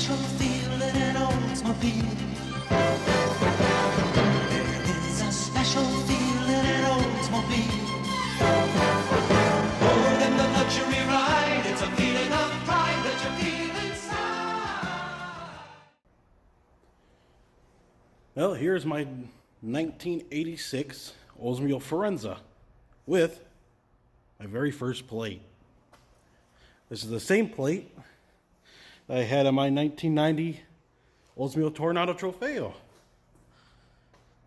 special feel in an Oldsmobile. There is a special feel in an Oldsmobile. More than the luxury ride, it's a feeling of pride that you feel inside. Well, here's my 1986 Oldsmobile Firenza with my very first plate. This is the same plate that I had on my 1990 Oldsmobile Tornado Trofeo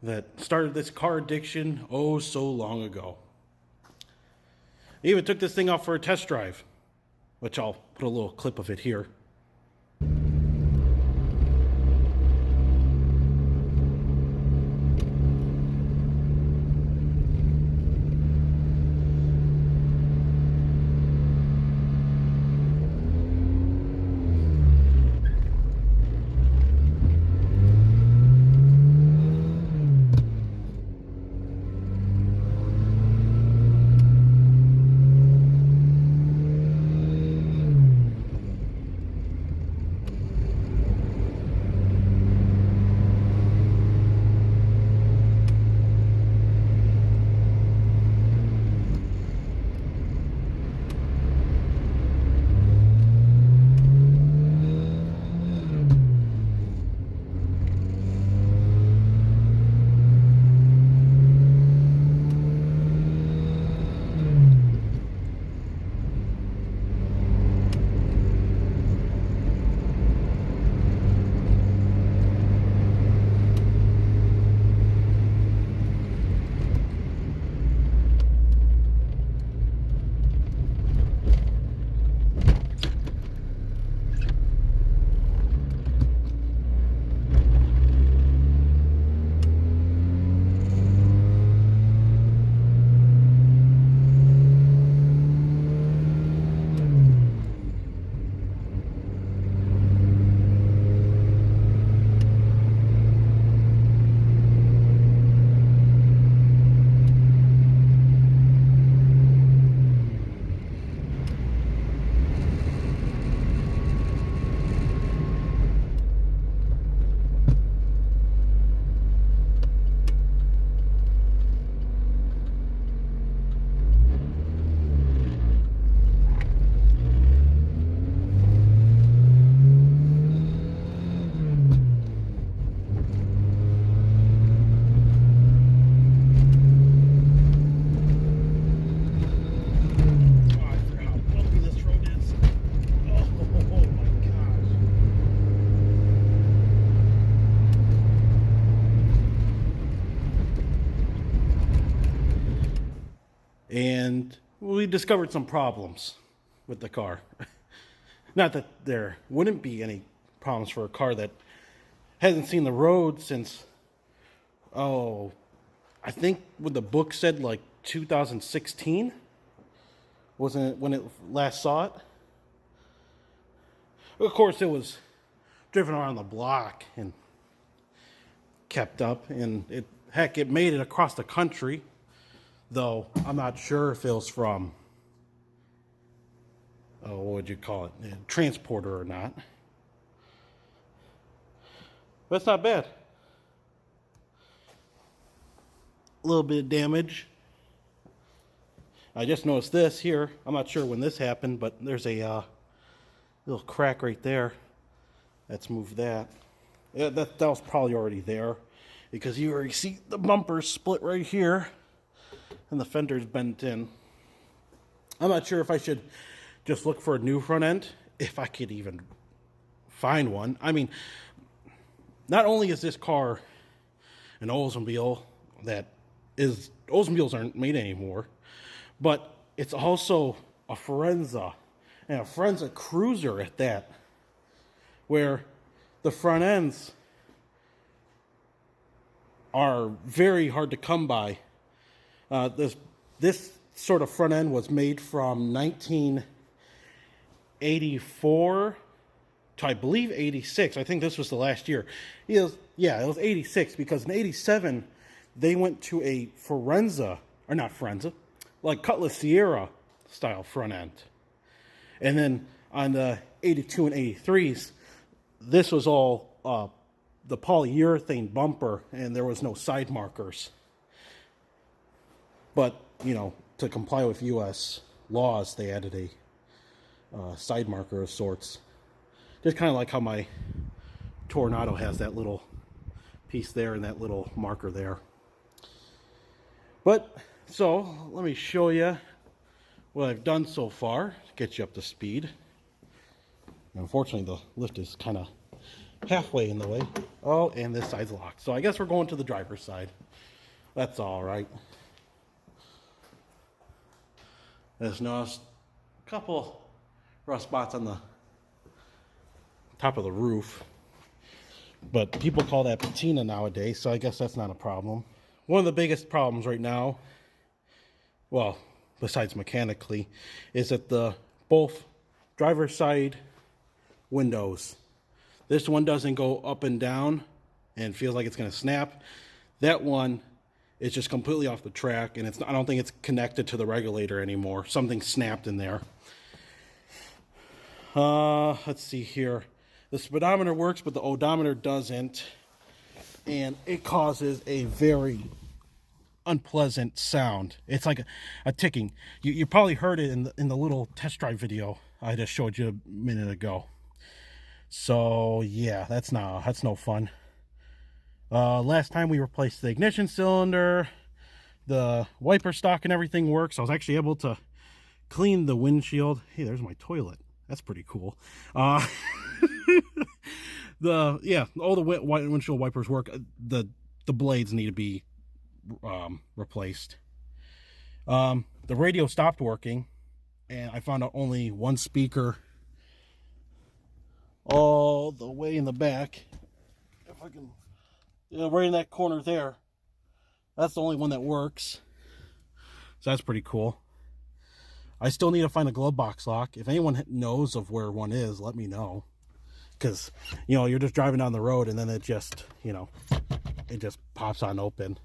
that started this car addiction oh so long ago. I even took this thing out for a test drive, which I'll put a little clip of it here. And we discovered some problems with the car. Not that there wouldn't be any problems for a car that hasn't seen the road since, I think what the book said, like 2016, wasn't it when it last saw it? Of course, it was driven around the block and kept up, and it made it across the country. Though I'm not sure if it was from, what would you call it, a transporter or not. But it's not bad. A little bit of damage. I just noticed this here. I'm not sure when this happened, but there's a little crack right there. Let's move that. Yeah, that was probably already there, because you already see the bumper split right here. And the fender's bent in. I'm not sure if I should just look for a new front end, if I could even find one. I mean, not only is this car an Oldsmobile Oldsmobiles aren't made anymore, but it's also a Firenza, and a Firenza Cruiser at that, where the front ends are very hard to come by. This sort of front end was made from 1984 to, I believe, 86. I think this was the last year. It was 86, because in 87 they went to a like Cutlass Sierra style front end. And then on the 82 and 83s, this was all the polyurethane bumper, and there was no side markers. But, you know, to comply with U.S. laws, they added a side marker of sorts. Just kind of like how my Tornado has that little piece there and that little marker there. But, so, let me show you what I've done so far to get you up to speed. Unfortunately, the lift is kind of halfway in the way. Oh, and this side's locked. So I guess we're going to the driver's side. That's all right. There's noticed a couple rough spots on the top of the roof. But people call that patina nowadays, so I guess that's not a problem. One of the biggest problems right now, well, besides mechanically, is that both driver's side windows, this one doesn't go up and down and feels like it's going to snap. That one is just completely off the track, and I don't think it's connected to the regulator anymore. Something snapped in there. Let's see here. The speedometer works, but the odometer doesn't, and it causes a very unpleasant sound. It's like a ticking. You probably heard it in the little test drive video I just showed you a minute ago. So yeah, that's no fun. Last time we replaced the ignition cylinder, the wiper stock and everything works. I was actually able to clean the windshield. Hey, there's my toilet. That's pretty cool. All the windshield wipers work. The blades need to be replaced. The radio stopped working, and I found out only one speaker all the way in the back. If I can, right in that corner there. That's the only one that works. So that's pretty cool. I still need to find a glove box lock. If anyone knows of where one is, let me know. Because, you're just driving down the road and then it just, it just pops on open.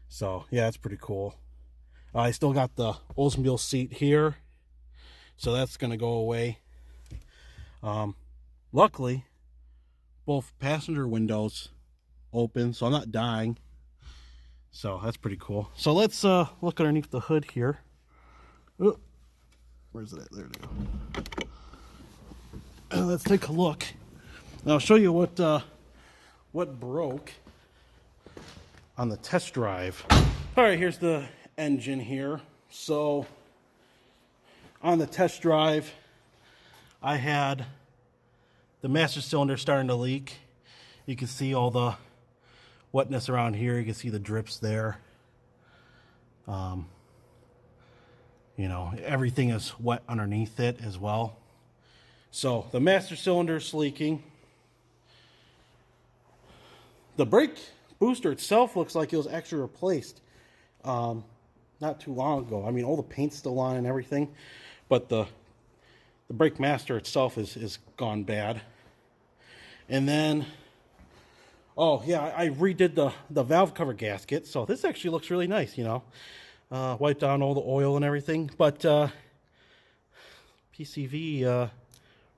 So, yeah, that's pretty cool. I still got the Oldsmobile seat here. So that's going to go away. Luckily, both passenger windows open, so I'm not dying. So that's pretty cool. So let's look underneath the hood here. Oh, where's it at? There it is. Let's take a look. And I'll show you what broke on the test drive. All right, here's the engine here. So on the test drive, I had the master cylinder starting to leak. You can see all the wetness around here. You can see the drips there. Everything is wet underneath it as well. So the master cylinder is leaking. The brake booster itself looks like it was actually replaced not too long ago. I mean, all the paint's still on and everything, but the brake master itself is gone bad. And then, oh yeah, I redid the valve cover gasket, so this actually looks really nice, wiped down all the oil and everything, but PCV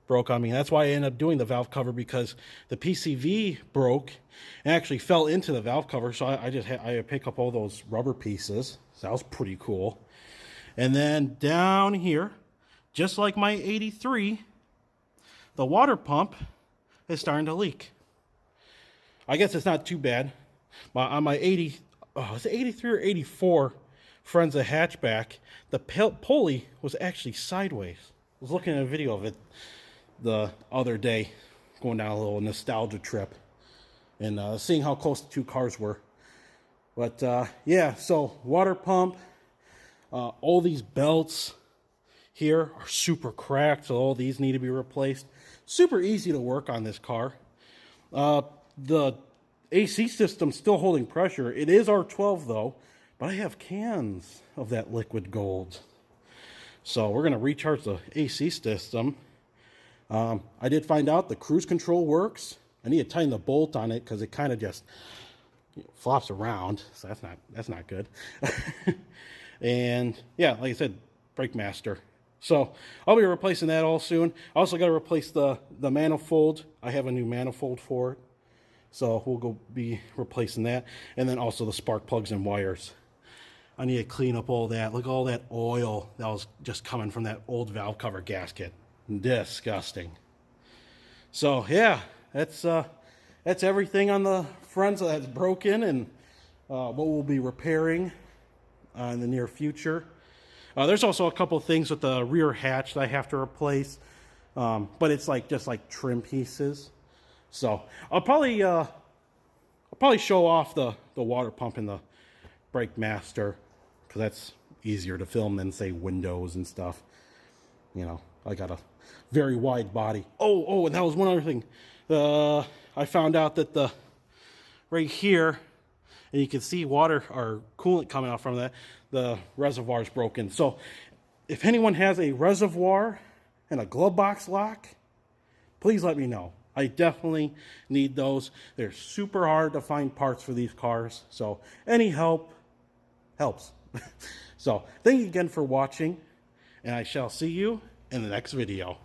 broke on me. That's why I ended up doing the valve cover, because the PCV broke and actually fell into the valve cover, so I had to pick up all those rubber pieces. So that was pretty cool. And then down here, just like my 83, the water pump is starting to leak. I guess it's not too bad. On my 83 or 84 Firenza hatchback, the pulley was actually sideways. I was looking at a video of it the other day, going down a little nostalgia trip, and seeing how close the two cars were. But yeah, so water pump, all these belts here are super cracked, so all these need to be replaced. Super easy to work on this car. The AC system's still holding pressure. It is R12 though, but I have cans of that liquid gold. So we're going to recharge the AC system. I did find out the cruise control works. I need to tighten the bolt on it because it kind of just flops around. So that's not good. And yeah, like I said, brake master So I'll be replacing that all soon. I also got to replace the manifold. I have a new manifold for it. So we'll be replacing that. And then also the spark plugs and wires. I need to clean up all that. Look at all that oil that was just coming from that old valve cover gasket. Disgusting. So yeah, that's everything on the Firenza that's broken and what we'll be repairing in the near future. There's also a couple of things with the rear hatch that I have to replace, but it's just like trim pieces. So I'll probably show off the water pump and the brake master, because that's easier to film than, say, windows and stuff. You know, I got a very wide body. Oh, and that was one other thing. I found out that right here, and you can see water or coolant coming out from that, the reservoir is broken. So if anyone has a reservoir and a glove box lock, please let me know. I definitely need those. They're super hard to find parts for these cars. So any help helps. So thank you again for watching, and I shall see you in the next video.